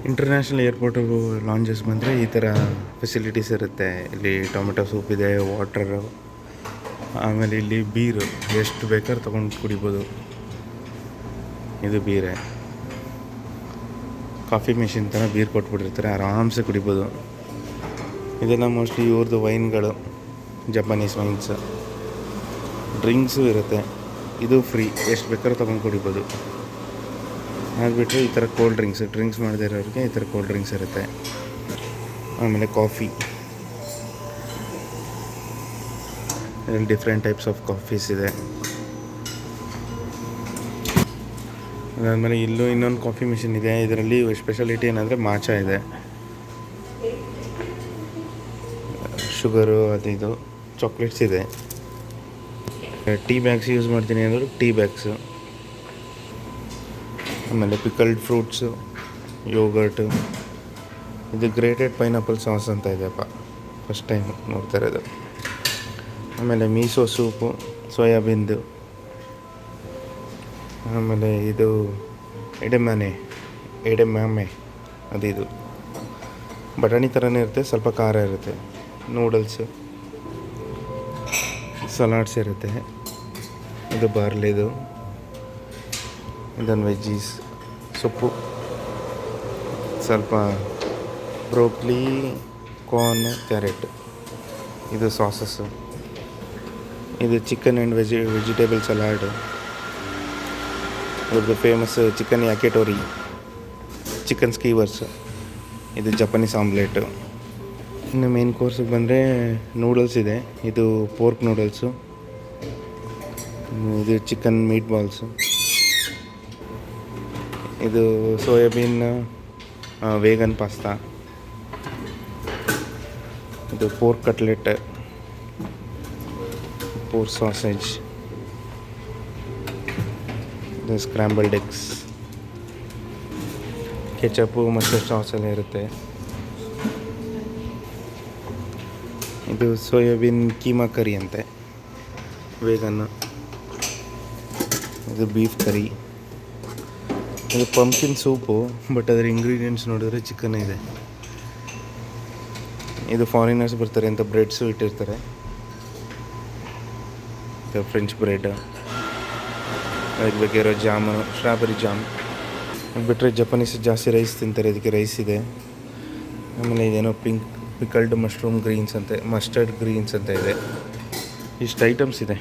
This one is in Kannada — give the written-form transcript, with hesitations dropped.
ಇಂಟರ್ನ್ಯಾಷನಲ್ ಏರ್ಪೋರ್ಟಿಗೂ ಲಾಂಜಸ್ ಬಂದರೆ ಈ ಥರ ಫೆಸಿಲಿಟೀಸ್ ಇರುತ್ತೆ. ಇಲ್ಲಿ ಟೊಮೆಟೊ ಸೂಪ್ ಇದೆ, ವಾಟರು, ಆಮೇಲೆ ಇಲ್ಲಿ ಬೀರು ಎಷ್ಟು ಬೇಕಾದ್ರೂ ತೊಗೊಂಡು ಕುಡಿಬೋದು. ಇದು ಬೀರೆ, ಕಾಫಿ ಮೆಷಿನ್ ಥರ ಬೀರ್ ಕೊಟ್ಬಿಟ್ಟಿರ್ತಾರೆ, ಆರಾಮ್ಸೆ ಕುಡಿಬೋದು. ಇದೆಲ್ಲ ಮೋಸ್ಟ್ಲಿ ಇವ್ರದ್ದು ವೈನ್ಗಳು, ಜಪಾನೀಸ್ ವೈನ್ಸ್. ಡ್ರಿಂಕ್ಸು ಇರುತ್ತೆ, ಇದು ಫ್ರೀ, ಎಷ್ಟು ಬೇಕಾದ್ರೂ ತೊಗೊಂಡು ಕುಡಿಬೋದು. ಆಗಿಬಿಟ್ರೆ ಈ ಥರ ಕೋಲ್ಡ್ ಡ್ರಿಂಕ್ಸ್ ಮಾಡದೇ ಇರೋರಿಗೆ ಈ ಥರ ಕೋಲ್ಡ್ ಡ್ರಿಂಕ್ಸ್ ಇರುತ್ತೆ. ಆಮೇಲೆ ಕಾಫಿ, ಇದರಲ್ಲಿ ಡಿಫ್ರೆಂಟ್ ಟೈಪ್ಸ್ ಆಫ್ ಕಾಫೀಸ್ ಇದೆ. ಅದಾದಮೇಲೆ ಇಲ್ಲೂ ಇನ್ನೊಂದು ಕಾಫಿ ಮಿಷಿನ್ ಇದೆ. ಇದರಲ್ಲಿ ಸ್ಪೆಷಾಲಿಟಿ ಏನಂದರೆ ಮಾಚಾ ಇದೆ, ಶುಗರು ಅದು ಇದು, ಚಾಕ್ಲೇಟ್ಸ್ ಇದೆ. ಟೀ ಬ್ಯಾಗ್ಸ್ ಯೂಸ್ ಮಾಡ್ತೀನಿ ಅಂದರೆ ಟೀ ಬ್ಯಾಗ್ಸು, ಆಮೇಲೆ ಪಿಕಲ್ಡ್ ಫ್ರೂಟ್ಸು, ಯೋಗರ್ಟು. ಇದು ಗ್ರೇಟೆಡ್ ಪೈನಾಪಲ್ ಸಾಸ್ ಅಂತ ಇದೆಯಪ್ಪ, ಫಸ್ಟ್ ಟೈಮ್ ನೋಡ್ತಾ ಇರೋದು. ಆಮೇಲೆ ಮೀಸೋ ಸೂಪು, ಸೋಯಾಬೀನ್ದು. ಆಮೇಲೆ ಇದು ಎಡೆಮ್ಯಾಮೆ ಅದು ಇದು ಬಟಾಣಿ ಥರನೇ ಇರುತ್ತೆ, ಸ್ವಲ್ಪ ಖಾರ ಇರುತ್ತೆ. ನೂಡಲ್ಸು, ಸಲಾಡ್ಸ್ ಇರುತ್ತೆ. ಇದು ಬಾರ್ಲಿದು, ಇದನ್ನು ವೆಜ್ಜೀಸ್, ಸೊಪ್ಪು, ಸ್ವಲ್ಪ ಬ್ರೋಕ್ಲಿ, ಕಾರ್ನ್, ಕ್ಯಾರೆಟ್. ಇದು ಸಾಸಸ್ಸು. ಇದು ಚಿಕನ್ ಆ್ಯಂಡ್ ವೆಜಿಟೇಬಲ್ ಸಲಾಡ್. ಅದ್ರದ್ದು ಫೇಮಸ್ ಚಿಕನ್ ಯಾಕೆಟೋರಿ, ಚಿಕನ್ ಸ್ಕೀವರ್ಸ್. ಇದು ಜಪಾನೀಸ್ ಆಮ್ಲೆಟು. ಇನ್ನು ಮೇನ್ ಕೋರ್ಸಿಗೆ ಬಂದರೆ ನೂಡಲ್ಸ್ ಇದೆ. ಇದು ಪೋರ್ಕ್ ನೂಡಲ್ಸು, ಇದು ಚಿಕನ್ ಮೀಟ್ ಬಾಲ್ಸು, ಇದು ಸೋಯಾಬೀನ್ ವೇಗನ್ ಪಾಸ್ತಾ, ಇದು ಪೋರ್ಕ್ ಕಟ್ಲೆಟ್, ಪೋರ್ಕ್ ಸಾಸೇಜ್, ಇದು ಸ್ಕ್ರ್ಯಾಂಬಲ್ಡ್ ಎಗ್ಸ್. ಕೆಚಪ್ಪು ಮತ್ತು ಸಾಸ್ ಎಲ್ಲ ಇರುತ್ತೆ. ಇದು ಸೋಯಾಬೀನ್ ಕೀಮಾ ಕರಿ ಅಂತೆ, ವೇಗನ್ನು. ಇದು ಬೀಫ್ ಕರಿ. ಇದು ಪಂಪ್ಕಿನ್ ಸೂಪು, ಬಟ್ ಅದರ ಇಂಗ್ರೀಡಿಯೆಂಟ್ಸ್ ನೋಡಿದ್ರೆ ಚಿಕನ್ ಇದೆ. ಇದು ಫಾರಿನರ್ಸ್ ಬರ್ತಾರೆ ಅಂತ ಬ್ರೆಡ್ಸು ಇಟ್ಟಿರ್ತಾರೆ, ಫ್ರೆಂಚ್ ಬ್ರೆಡ್. ಅದಕ್ಕೆ ಬೇಕಿರೋ ಜಾಮು, ಸ್ಟ್ರಾಬೆರಿ ಜಾಮ್. ಅದು ಬಿಟ್ಟರೆ ಜಪಾನೀಸ್ ಜಾಸ್ತಿ ರೈಸ್ ತಿಂತಾರೆ, ಇದಕ್ಕೆ ರೈಸ್ ಇದೆ. ಆಮೇಲೆ ಇದೇನೋ ಪಿಕಲ್ಡ್ ಮಶ್ರೂಮ್ ಗ್ರೀನ್ಸ್ ಅಂತೆ, ಮಸ್ಟರ್ಡ್ ಗ್ರೀನ್ಸ್ ಅಂತ ಇದೆ. ಇಷ್ಟು ಐಟಮ್ಸ್ ಇದೆ.